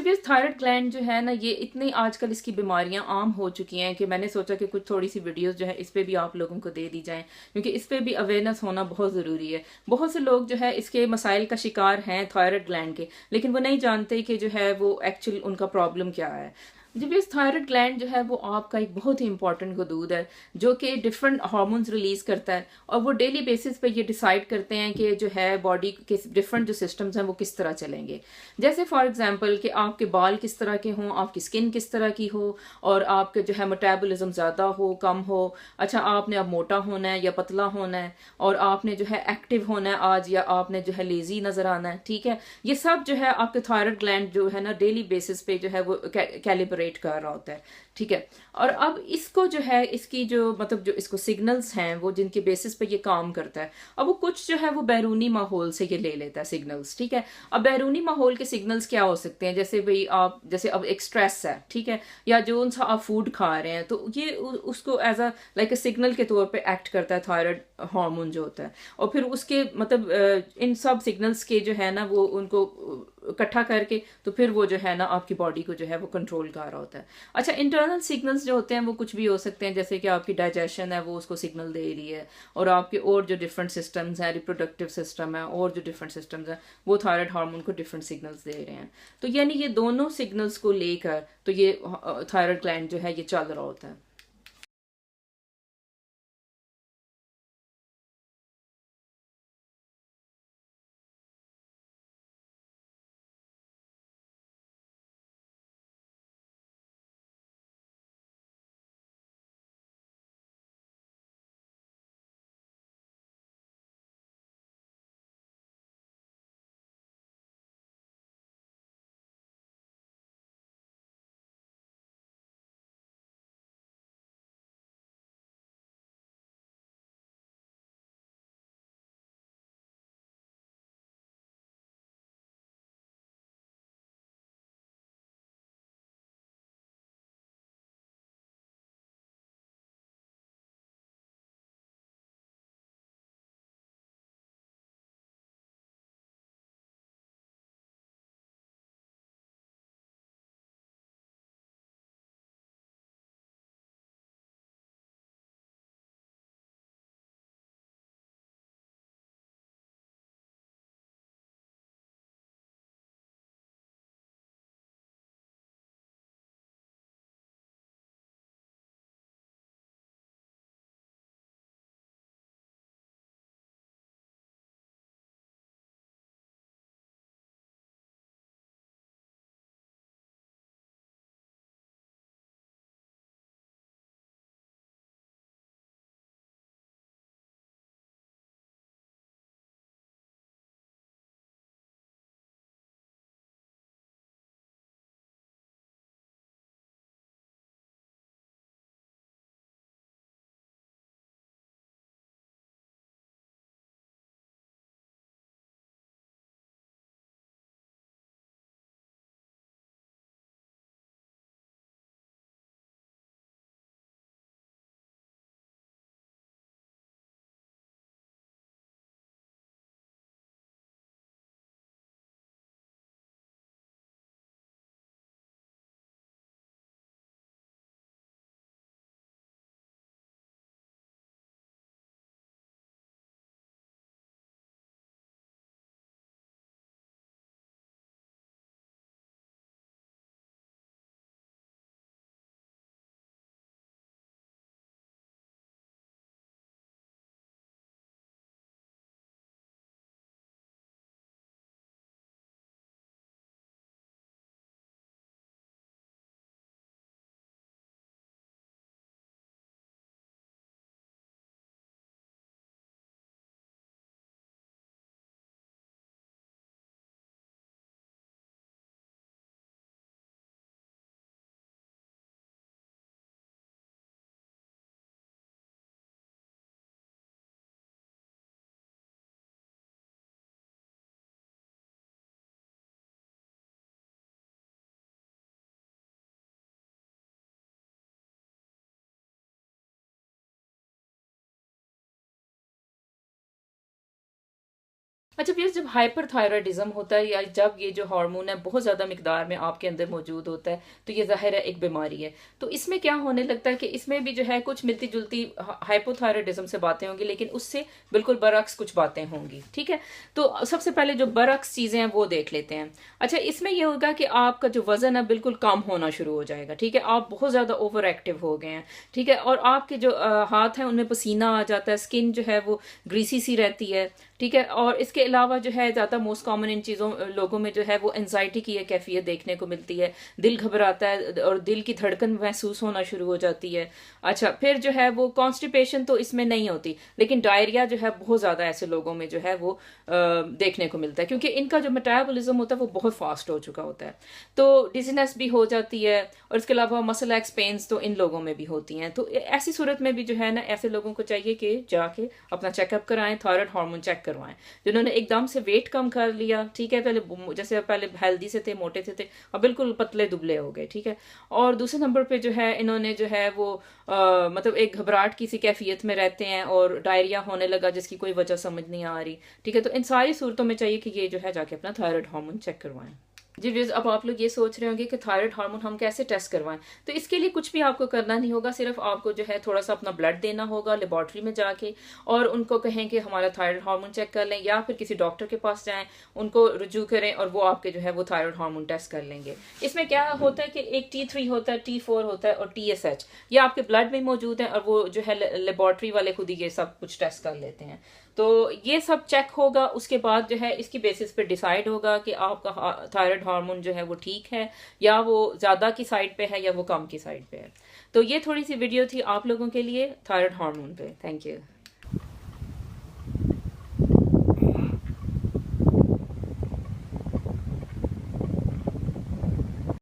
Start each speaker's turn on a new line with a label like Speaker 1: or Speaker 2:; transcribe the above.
Speaker 1: ये thyroid gland जो है ना, ये इतनी आजकल इसकी बीमारियां आम हो चुकी हैं कि मैंने सोचा कि कुछ थोड़ी सी वीडियोस जो है इस पे भी आप लोगों को दे दी जाएं, क्योंकि इस पे भी अवेयरनेस होना बहुत ज़रूरी है। बहुत से लोग जो है इसके मसाइल का शिकार हैं थायराइड ग्लैंड के, लेकिन वो नहीं जानते कि जो है वो एक्चुअल उनका प्रॉब्लम क्या है। जब इस थायराइड ग्लैंड जो है वो आपका एक बहुत ही इंपॉर्टेंट गदूद है, जो कि डिफरेंट हार्मोन्स रिलीज करता है, और वो डेली बेसिस पे ये डिसाइड करते हैं कि जो है बॉडी के डिफरेंट जो सिस्टम्स हैं वो किस तरह चलेंगे। जैसे फॉर एग्जांपल कि आपके बाल किस तरह के हों, आपकी स्किन किस तरह की हो, और आपके जो है मेटाबॉलिज्म ज़्यादा हो कम हो, अच्छा आपने अब मोटा होना है या पतला होना है, और आपने जो है एक्टिव होना है आज, या आपने जो है लेजी नजर आना है, ठीक है। ये सब जो है आपके थायराइड ग्लैंड जो है ना डेली बेसिस पे जो है वो कैलिब्रेट कर रहा होता है, ठीक है। और अब इसको जो है इसकी जो मतलब जो इसको सिग्नल्स हैं वो जिनके बेसिस पे ये काम करता है, अब वो कुछ जो है वो बैरूनी माहौल से ये ले लेता है सिग्नल्स, ठीक है। अब बैरूनी माहौल के सिग्नल्स क्या हो सकते हैं, जैसे भाई आप जैसे अब एक स्ट्रेस है, ठीक है, या जो सा आप फूड खा रहे हैं, तो ये उसको as a like a signal के तौर पे एक्ट करता है थायराइड हार्मोन जो होता है। और फिर उसके मतलब इन सब सिग्नल्स के जो है ना वो उनको इकट्ठा करके तो फिर वो जो है ना आपकी बॉडी को जो है वो कंट्रोल कर रहा होता है। अच्छा, इंटरनल सिग्नल्स जो होते हैं वो कुछ भी हो सकते हैं, जैसे कि आपकी डाइजेशन है वो उसको सिग्नल दे रही है, और आपके और जो डिफरेंट सिस्टम्स हैं, रिप्रोडक्टिव सिस्टम है और जो डिफरेंट सिस्टम्स हैं, वो थायराइड हार्मोन को डिफरेंट सिग्नल्स दे रहे हैं। तो यानी ये दोनों सिग्नल्स को लेकर तो ये थायराइड ग्लैंड जो है ये चल रहा होता है। अच्छा भैया, जब हाइपरथायरॉयडिज्म होता है या जब ये जो हार्मोन है बहुत ज़्यादा मिकदार में आपके अंदर मौजूद होता है, तो ये ज़ाहिर है एक बीमारी है। तो इसमें क्या होने लगता है कि इसमें भी जो है कुछ मिलती जुलती हाइपोथायरॉयडिज्म से बातें होंगी, लेकिन उससे बिल्कुल बरअक्स कुछ बातें होंगी। ठीक है, तो सबसे पहले जो बरअक्स चीज़ें हैं वो देख लेते हैं। अच्छा, इसमें ये होगा कि आपका जो वजन है बिल्कुल कम होना शुरू हो जाएगा। ठीक है, आप बहुत ज़्यादा ओवर एक्टिव हो गए हैं। ठीक है, और आपके जो हाथ हैं उनमें पसीना आ जाता है, स्किन जो है वो ग्रीसी सी रहती है। ठीक है, और इसके अलावा जो है ज़्यादा मोस्ट कॉमन इन चीज़ों लोगों में जो है वो एनजाइटी की एक कैफियत देखने को मिलती है। दिल घबराता है और दिल की धड़कन महसूस होना शुरू हो जाती है। अच्छा, फिर जो है वो कॉन्स्टिपेशन तो इसमें नहीं होती, लेकिन डायरिया जो है बहुत ज़्यादा ऐसे लोगों में जो है वो देखने को मिलता है, क्योंकि इनका जो मेटाबॉलिज्म होता है वो बहुत फास्ट हो चुका होता है। तो डिजीनेस भी हो जाती है, और इसके अलावा मसल एक्स पेन्स तो इन लोगों में भी होती हैं। तो ऐसी सूरत में भी जो है ना, ऐसे लोगों को चाहिए कि जाके अपना चेकअप कराएं, थायराइड हार्मोन चेक करवाएं। जिन्होंने एकदम से वेट कम कर लिया, ठीक है, पहले जैसे पहले हेल्दी से थे, मोटे थे अब बिल्कुल पतले दुबले हो गए। ठीक है, और दूसरे नंबर पे जो है इन्होंने जो है वो मतलब एक घबराहट की सी कैफियत में रहते हैं और डायरिया होने लगा जिसकी कोई वजह समझ नहीं आ रही। ठीक है, तो इन सारी सूरतों में चाहिए कि ये जो है जाके अपना थायराइड हार्मोन चेक करवाएं। जी व्यूअर्स, अब आप लोग ये सोच रहे होंगे कि थायराइड हार्मोन हम कैसे टेस्ट करवाएं। तो इसके लिए कुछ भी आपको करना नहीं होगा, सिर्फ आपको जो है थोड़ा सा अपना ब्लड देना होगा लेबोरेटरी में जाके, और उनको कहें कि हमारा थायराइड हार्मोन चेक कर लें, या फिर किसी डॉक्टर के पास जाएं, उनको रुजू करें और वो आपके जो है वो थायराइड हार्मोन टेस्ट कर लेंगे। इसमें क्या होता है कि एक T3 होता है, T4 होता है और TSH, ये आपके ब्लड में मौजूद है, और वो जो है लेबोरेटरी वाले खुद ही ये सब कुछ टेस्ट कर लेते हैं। तो ये सब चेक होगा, उसके बाद जो है इसकी बेसिस पे डिसाइड होगा कि आपका थायराइड हार्मोन जो है वो ठीक है, या वो ज़्यादा की साइड पे है, या वो कम की साइड पे है। तो ये थोड़ी सी वीडियो थी आप लोगों के लिए थायराइड हार्मोन पे। Thank you.